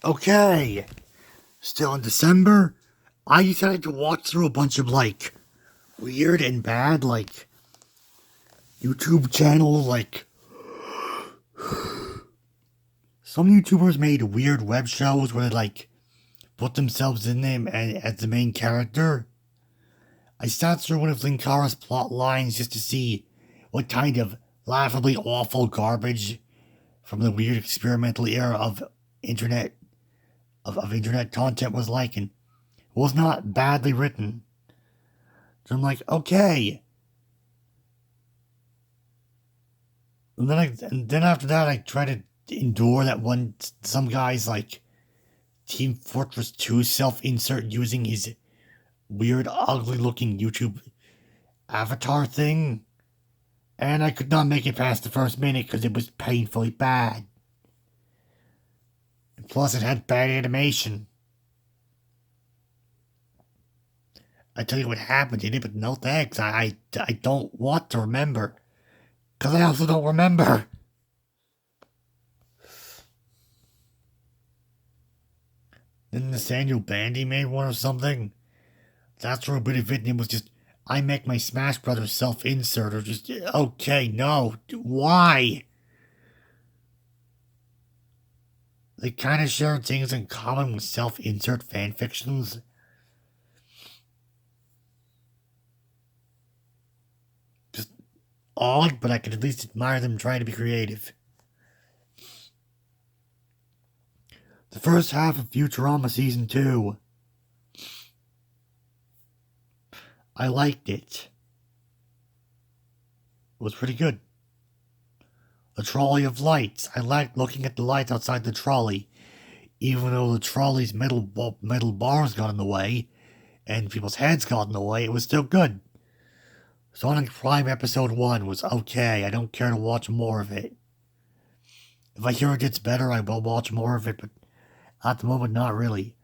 Okay, still in December, I decided to watch through a bunch of, weird and bad, YouTube channels, some YouTubers made weird web shows where they, put themselves in them and as the main character. I sat through one of Linkara's plot lines just to see what kind of laughably awful garbage from the weird experimental era of internet of internet content was like, and it was not badly written. So I'm like, okay. And then after that, I tried to endure that one. Some guy's Team Fortress 2 self-insert using his weird, ugly-looking YouTube avatar thing, and I could not make it past the first minute because it was painfully bad. And plus, it had bad animation. I tell you what happened in it, but no thanks. I don't want to remember. Because I also don't remember. Then Nathaniel Bandy made one or something. That's for a bit of it, and it was just, I make my Smash Brothers self-insert, or just, okay, no, why? They kind of share things in common with self-insert fanfictions. Just odd, but I can at least admire them trying to be creative. The first half of Futurama Season 2. I liked it. It was pretty good. The trolley of lights. I liked looking at the lights outside the trolley. Even though the trolley's metal bars got in the way, and people's heads got in the way, it was still good. Sonic Prime Episode 1 was okay. I don't care to watch more of it. If I hear it gets better, I will watch more of it, but at the moment, not really.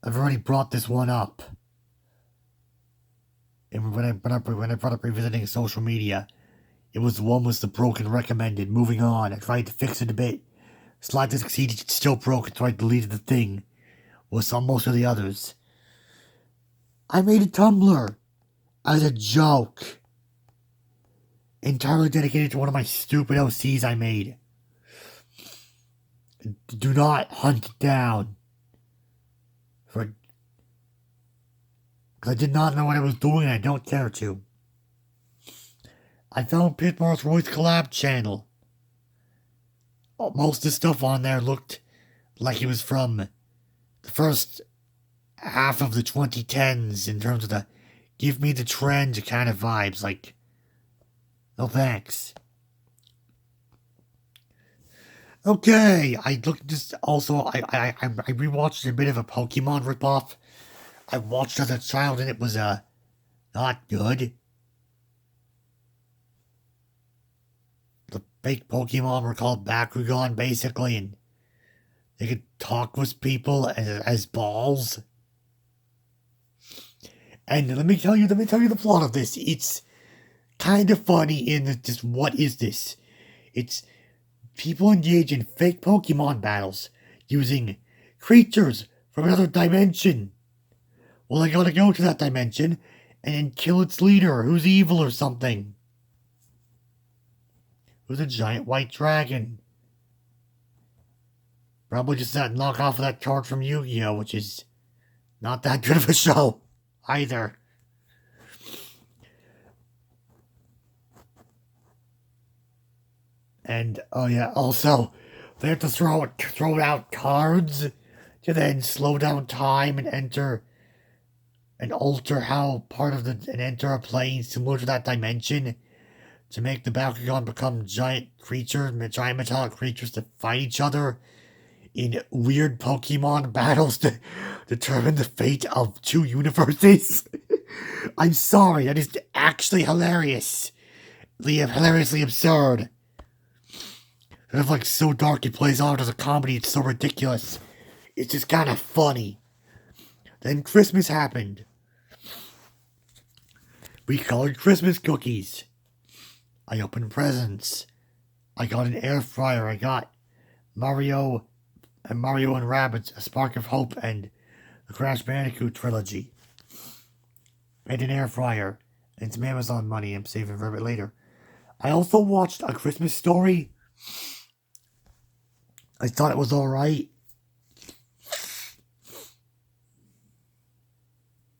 I've already brought this one up. And when I brought up revisiting social media, it was the one with the broken recommended. Moving on, I tried to fix it a bit. Slightly succeeded, it's still broken, so I deleted the thing. Was on most of the others. I made a Tumblr as a joke. Entirely dedicated to one of my stupid OCs I made. Do not hunt it down. Because I did not know what I was doing and I don't care to. I found Pitmar's Roy's collab channel. Most of the stuff on there looked like it was from the first half of the 2010s in terms of the give me the trend kind of vibes. Like, no thanks. Okay, I looked just also. I rewatched a bit of a Pokemon ripoff. I watched as a child and it was not good. The fake Pokemon were called Bakugan basically, and they could talk with people as balls. And let me tell you the plot of this. It's kind of funny in just what is this? It's people engage in fake Pokemon battles using creatures from another dimension. Well, I gotta go to that dimension and then kill its leader, who's evil or something. Who's a giant white dragon. Probably just that knockoff of that card from Yu-Gi-Oh!, which is not that good of a show either. And, oh yeah, also, they have to throw out cards to then slow down time and alter how part of an enter a plane similar to that dimension to make the Bakugan become giant metallic creatures to fight each other in weird Pokemon battles to determine the fate of two universes. I'm sorry, that is actually hilarious. Hilariously absurd. It's so dark it plays off as a comedy, it's so ridiculous. It's just kind of funny. Then Christmas happened. We colored Christmas cookies. I opened presents. I got an air fryer. I got Mario Mario and Rabbids, A Spark of Hope, and the Crash Bandicoot trilogy. And an air fryer. And some Amazon money I'm saving for a bit later. I also watched A Christmas Story. I thought it was alright.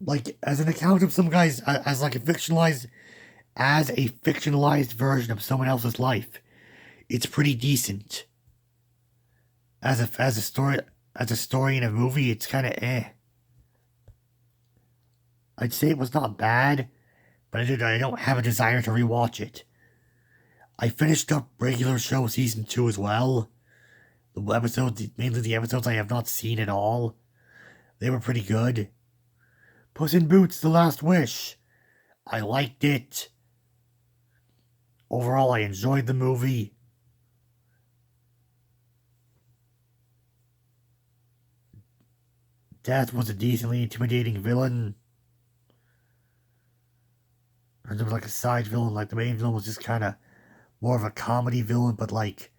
Like, as an account of some guys, as a fictionalized version of someone else's life. It's pretty decent. As a story in a movie, it's kind of eh. I'd say it was not bad, but I don't have a desire to rewatch it. I finished up regular show season 2 as well. The episodes, mainly the episodes I have not seen at all. They were pretty good. Puss in Boots: The Last Wish. I liked it. Overall, I enjoyed the movie. Death was a decently intimidating villain. And there was like a side villain, like the main villain was just kind of more of a comedy villain, but like,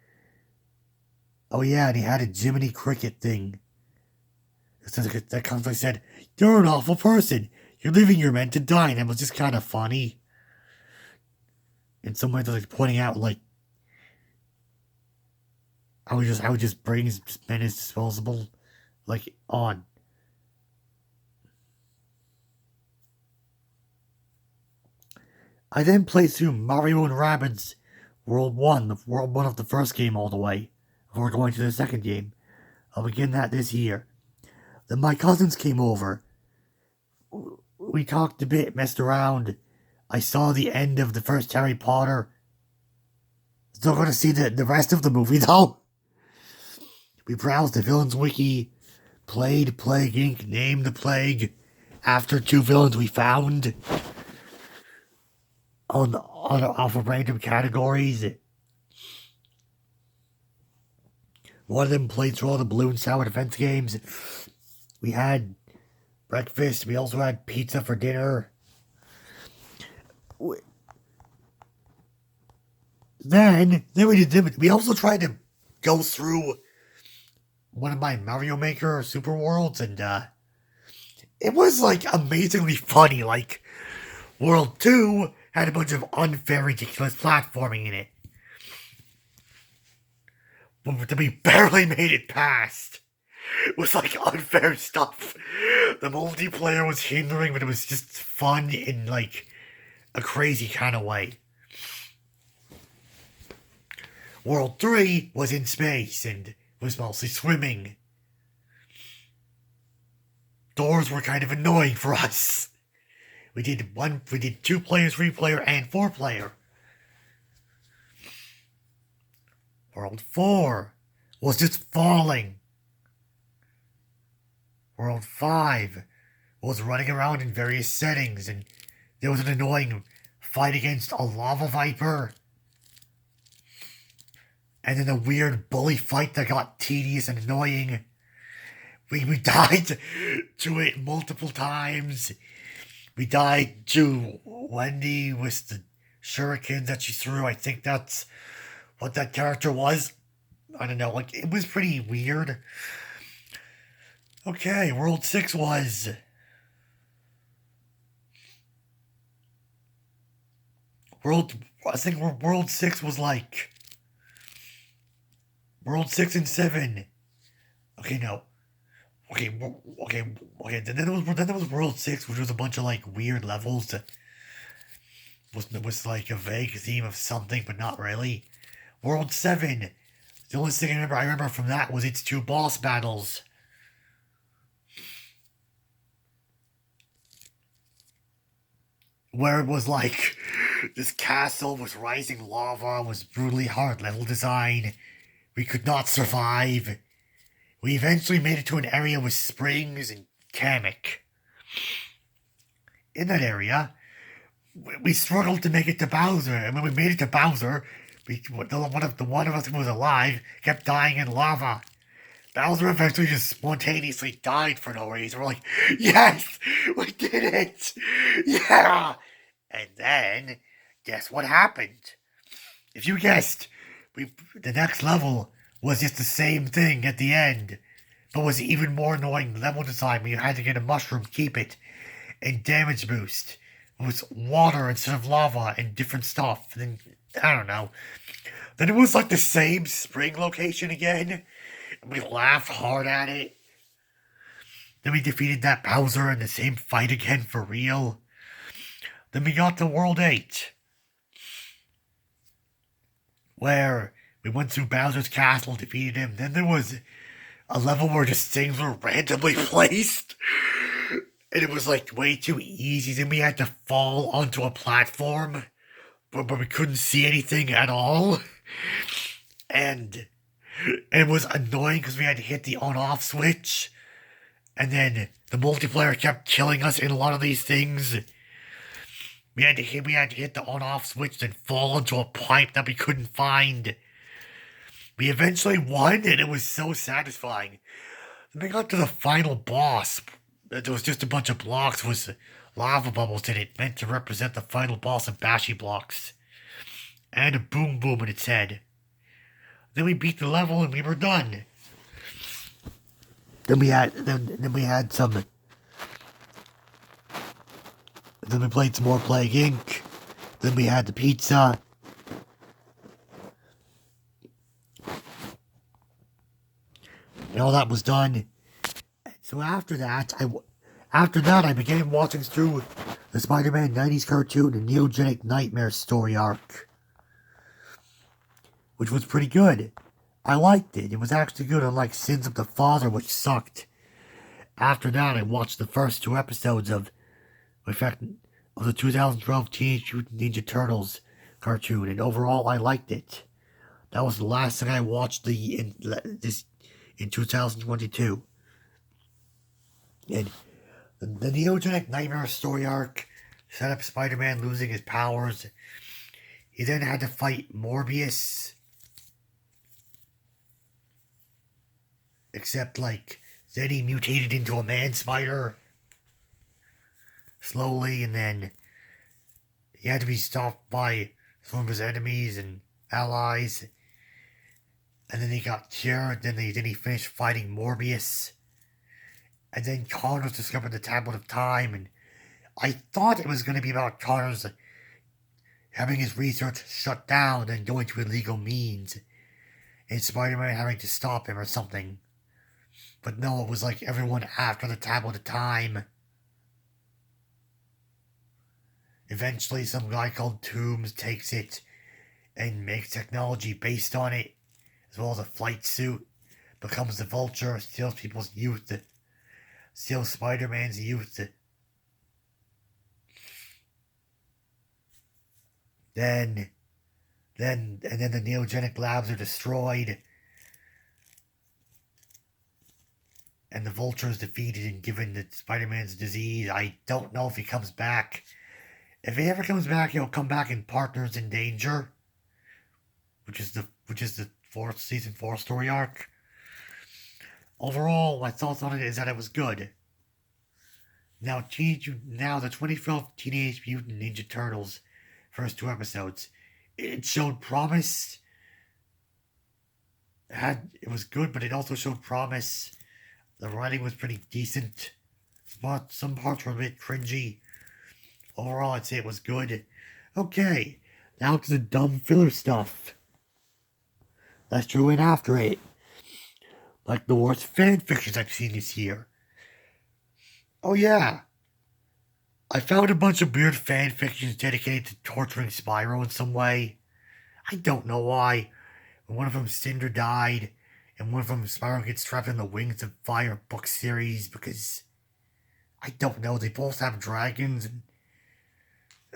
oh yeah, and he had a Jiminy Cricket thing. That constantly said, "You're an awful person. You're living, you're meant to die," and it was just kind of funny. In some ways, like pointing out like how he just brings men is disposable, like on. I then played through Mario and Rabbids World 1, the World 1 of the first game all the way, before going to the second game. I'll begin that this year. Then my cousins came over. We talked a bit, messed around. I saw the end of the first Harry Potter. Still gonna see the rest of the movie though. We browsed the Villains Wiki, played Plague Inc., named the Plague, after 2 villains we found. Off of random categories. One of them played through all the Blue and Sour Defense games. We had breakfast. We also had pizza for dinner. Then we also tried to go through one of my Mario Maker Super Worlds, and it was like amazingly funny. Like, World 2 had a bunch of unfair, ridiculous platforming in it. But we barely made it past. It was like unfair stuff. The multiplayer was hindering, but it was just fun in like a crazy kind of way. World 3 was in space and was mostly swimming. Doors were kind of annoying for us. We did 2 player, 3 player, and 4 player. World 4 was just falling. World 5 was running around in various settings, and there was an annoying fight against a lava viper. And then a weird bully fight that got tedious and annoying. We died to it multiple times. We died to Wendy with the shurikens that she threw. I think that's what that character was. I don't know, like, it was pretty weird. Okay, World 6 was... I think World 6 was like... World 6 and 7. Okay, no. Okay. Then there was World 6, which was a bunch of like weird levels that was like a vague theme of something, but not really. World 7. The only thing I remember from that was its 2 boss battles. Where it was like this castle was rising lava, was brutally hard level design. We could not survive. We eventually made it to an area with springs and Kamek. In that area, we struggled to make it to Bowser, and when we made it to Bowser, one of us who was alive kept dying in lava. Bowser eventually just spontaneously died for no reason. We're like, yes, we did it! Yeah! And then, guess what happened? If you guessed The next level was just the same thing at the end, but was even more annoying level design when you had to get a mushroom, keep it, and damage boost. It was water instead of lava and different stuff. And then, I don't know. Then it was like the same spring location again. And we laughed hard at it. Then we defeated that Bowser in the same fight again for real. Then we got to World 8, where we went through Bowser's castle, defeated him. Then there was a level where just things were randomly placed. And it was like way too easy. Then we had to fall onto a platform, but we couldn't see anything at all. And it was annoying because we had to hit the on-off switch. And then the multiplayer kept killing us in a lot of these things. We had to hit the on-off switch, then fall into a pipe that we couldn't find. We eventually won, and it was so satisfying. Then we got to the final boss. There was just a bunch of blocks with lava bubbles in it, meant to represent the final boss of Bashy blocks. And a boom boom in its head. Then we beat the level and we were done. Then we played some more Plague Inc. Then we had the pizza. And all that was done. So after that, I began watching through the Spider-Man 90s cartoon and Neogenic Nightmare story arc, which was pretty good. I liked it. It was actually good, unlike Sins of the Father, which sucked. After that, I watched the first 2 episodes of the 2012 Teenage Mutant Ninja Turtles cartoon, and overall, I liked it. That was the last thing I watched in 2022. And the Neogenic Nightmare story arc set up Spider-Man losing his powers. He then had to fight Morbius. Except, then he mutated into a man-spider. Slowly, and then he had to be stopped by some of his enemies and allies. And then he got cured. Then he finished fighting Morbius. And then Connors discovered the Tablet of Time, and I thought it was going to be about Connors having his research shut down and going to illegal means, and Spider-Man having to stop him or something. But no, it was like everyone after the Tablet of Time. Eventually, some guy called Toombs takes it and makes technology based on it, as well as a flight suit, becomes the Vulture, steals people's youth, steals Spider-Man's youth. Then the neogenic labs are destroyed, and the Vulture is defeated and given the Spider-Man's disease. I don't know if he comes back. If he ever comes back, he'll come back in Partners in Danger, which is the season 4 story arc. Overall, my thoughts on it is that it was good. Now the 2012 Teenage Mutant Ninja Turtles first 2 episodes, it showed promise. It was good, but it also showed promise. The writing was pretty decent, but some parts were a bit cringy. Overall, I'd say it was good. Okay, now to the dumb filler stuff that's true in after it. Like the worst fan fictions I've seen this year. Oh yeah, I found a bunch of weird fan fictions dedicated to torturing Spyro in some way. I don't know why. One of them, Cinder died, and one of them, Spyro gets trapped in the Wings of Fire book series because, I don't know, they both have dragons, and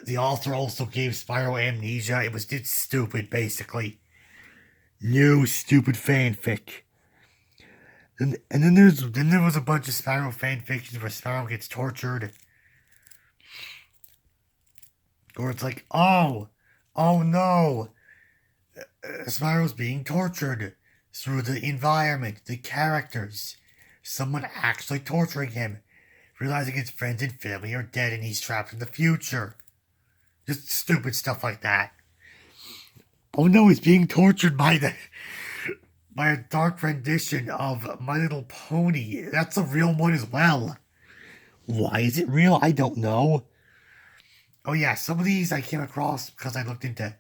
the author also gave Spyro amnesia. It was just stupid, basically. New stupid fanfic. And then there was a bunch of Spyro fanfictions where Spyro gets tortured. Or it's like, oh no, Spyro's being tortured through the environment, the characters, someone actually torturing him, realizing his friends and family are dead and he's trapped in the future. Just stupid stuff like that. Oh no, he's being tortured by a dark rendition of My Little Pony. That's a real one as well. Why is it real? I don't know. Oh yeah, some of these I came across because I looked into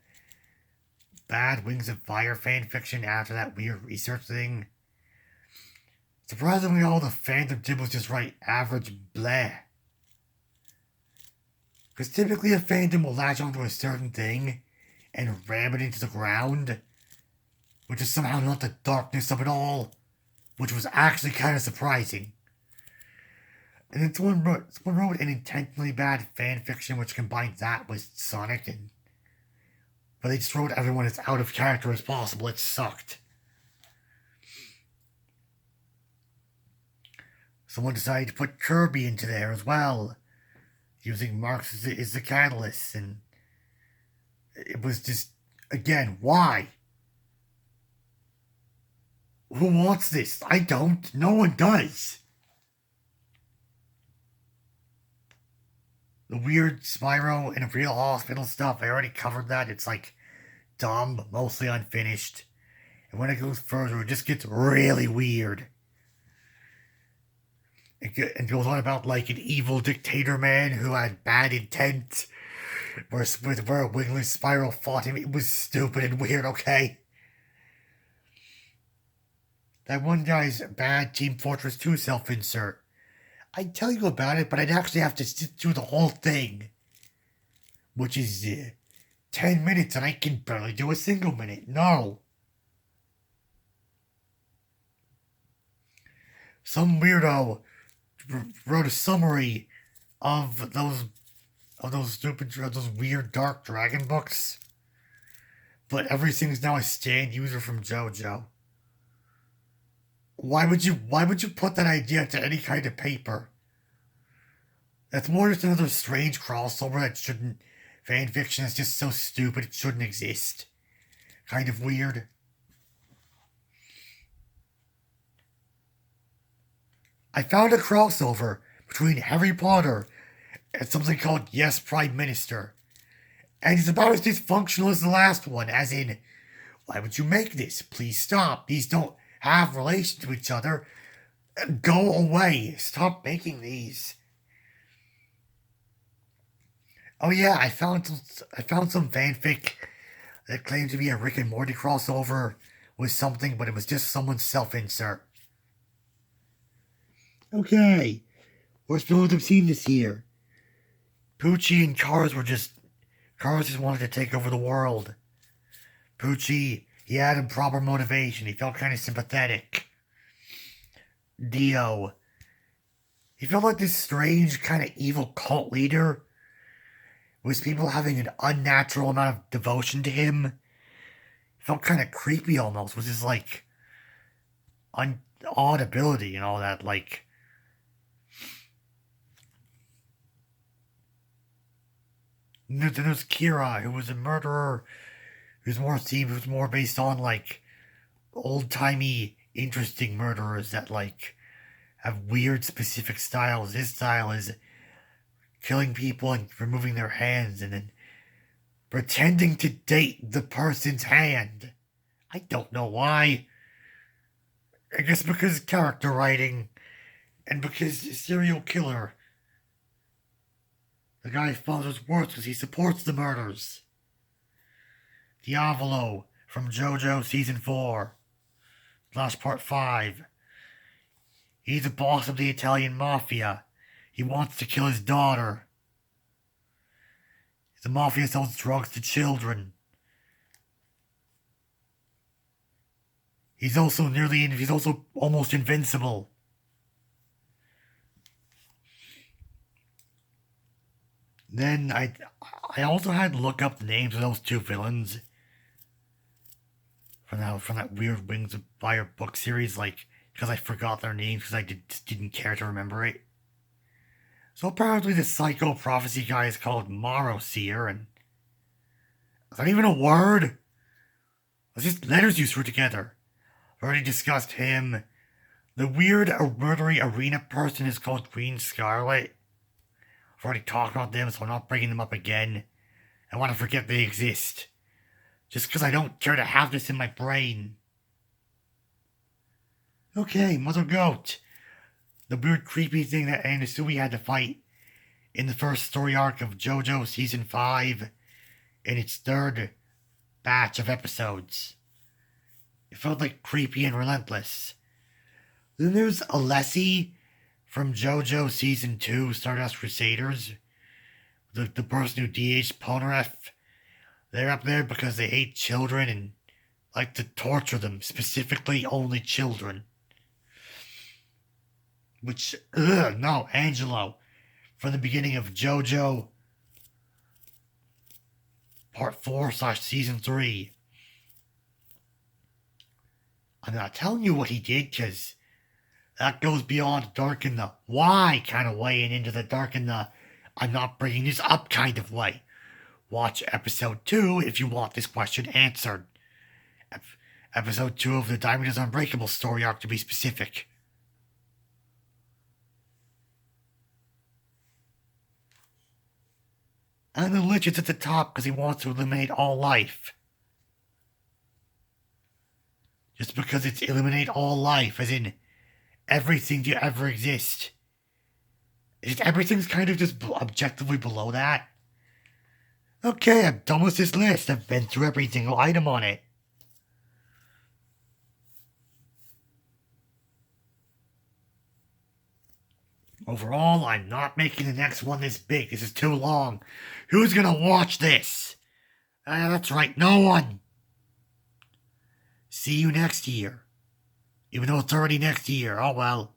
bad Wings of Fire fan fiction after that weird research thing. Surprisingly, all the fandom did was just write average bleh. Because typically a fandom will latch onto a certain thing and ram it into the ground, which is somehow not the darkness of it all, which was actually kind of surprising. And then someone wrote an intentionally bad fan fiction which combined that with Sonic, and but they just wrote everyone as out of character as possible. It sucked. Someone decided to put Kirby into there as well, using Marx as the catalyst, and it was just, again, why? Who wants this? I don't. No one does. The weird Spyro and real hospital stuff, I already covered that. It's like dumb, mostly unfinished. And when it goes further, it just gets really weird. It goes on about like an evil dictator man who had bad intent. Where a wingless Spyro fought him. It was stupid and weird, okay? That one guy's bad Team Fortress 2 self-insert. I'd tell you about it, but I'd actually have to sit through the whole thing. Which is 10 minutes, and I can barely do a single minute. No. Some weirdo wrote a summary of those weird dark dragon books. But everything's now a stand user from JoJo. Why would you put that idea to any kind of paper? That's more just another strange crossover that shouldn't. Fanfiction is just so stupid it shouldn't exist. Kind of weird. I found a crossover between Harry Potter and something called Yes Prime Minister. And it's about as dysfunctional as the last one, as in, why would you make this? Please stop. These don't have relation to each other. Go away. Stop making these. Oh yeah, I found some fanfic that claimed to be a Rick and Morty crossover with something, but it was just someone's self-insert. Okay, we're supposed to have seen this year. Poochie and Cars just wanted to take over the world. Poochie, he had improper motivation. He felt kind of sympathetic. Dio, he felt like this strange kind of evil cult leader. With people having an unnatural amount of devotion to him. It felt kind of creepy almost. With his like odd ability and all that. Like, there's Kira, who was a murderer. Who was more based on like old-timey, interesting murderers that like have weird specific styles. His style is killing people and removing their hands and then pretending to date the person's hand. I don't know why. I guess because character writing and because serial killer. The guy follows his words because he supports the murders. Diavolo from JoJo Season 4. Last Part 5. He's the boss of the Italian Mafia. He wants to kill his daughter. The Mafia sells drugs to children. He's also almost invincible. Then I also had to look up the names of those two villains from that weird Wings of Fire book series, like, because I forgot their names because I just didn't care to remember it. So apparently the Psycho Prophecy guy is called Morrow Seer, and is that even a word? It's just letters you threw together. I've already discussed him. The weird murdery arena person is called Queen Scarlet. I've already talked about them, so I'm not bringing them up again. I want to forget they exist. Just because I don't care to have this in my brain. Okay, Mother Goat. The weird, creepy thing that Anasui had to fight in the first story arc of JoJo Season 5 in its third batch of episodes. It felt like creepy and relentless. Then there's Alessi from JoJo Season 2 Stardust Crusaders. The person who DH'd Polnareff. They're up there because they hate children and like to torture them, specifically only children. Which, no, Angelo. From the beginning of JoJo Part 4/Season 3. I'm not telling you what he did, because that goes beyond dark in the why kind of way and into the dark in the I'm not bringing this up kind of way. Watch episode 2 if you want this question answered. Episode 2 of the Diamond is Unbreakable story arc, to be specific. And the Lich is at the top because he wants to eliminate all life. Just because it's eliminate all life, as in everything to ever exist. Everything's kind of just objectively below that. Okay, I'm done with this list. I've been through every single item on it. Overall, I'm not making the next one this big. This is too long. Who's gonna watch this? That's right, no one. See you next year. Even though it's already next year, oh well.